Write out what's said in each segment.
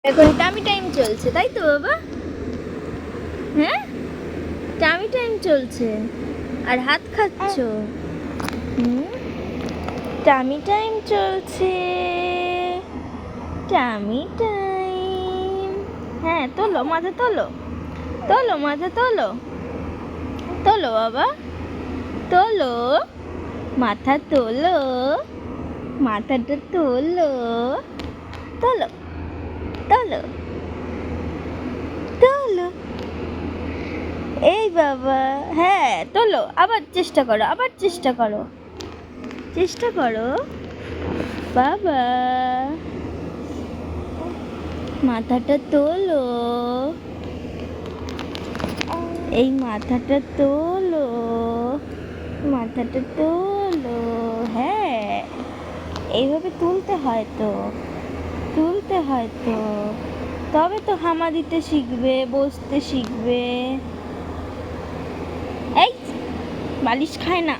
এখন tummy time চলছে, তাই তো বাবা? হ্যাঁ, টামি টাইম চলছে আর হাত খাচ্ছ। টামি টাইম চলছে, টামি টাইম। হ্যাঁ, তোলো মাথা, তোলো তোলো মাথা, তোলো তোলো বাবা, তোলো মাথা, তোলো মাথাটা, তোলো তোলো তোলো তোলো। এই বাবা, হ্যাঁ তোলো, আবার চেষ্টা করো, আবার চেষ্টা করো, চেষ্টা করো বাবা, মাথাটা তোলো, এই মাথাটা তোলো, মাথাটা তোলো। হ্যাঁ, এইভাবে তুলতে হয় তো, তুলতে হয় তো, তবে তো হামা দিতে শিখবে, বসতে শিখবে। এই বালিশ খায় না।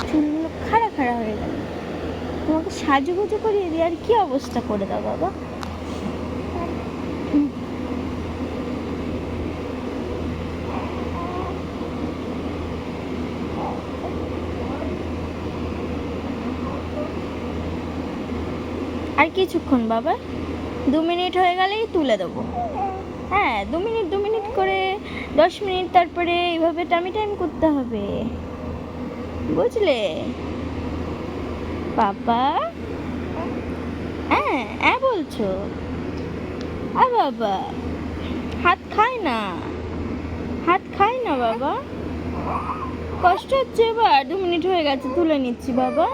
চুলগুলো খাড়া খাড়া হয়ে গেল। তোমাকে সাজুগুজু করিয়ে দিয়ে আর কি অবস্থা করে দাও বাবা। আর কিছুক্ষণ বাবা, 2 মিনিট হয়ে গেলেই তুলে দেবো। হ্যাঁ, 2 মিনিট করে 10 মিনিট, তারপরে এইভাবে টামি টাইম করতে হবে, বুঝলে বাবা? হ্যাঁ হ্যাঁ বলছো? বাবা হাত খায় না, হাত খায় না বাবা, কষ্ট হচ্ছে। এবার 2 মিনিট হয়ে গেছে, তুলে নিচ্ছি বাবা।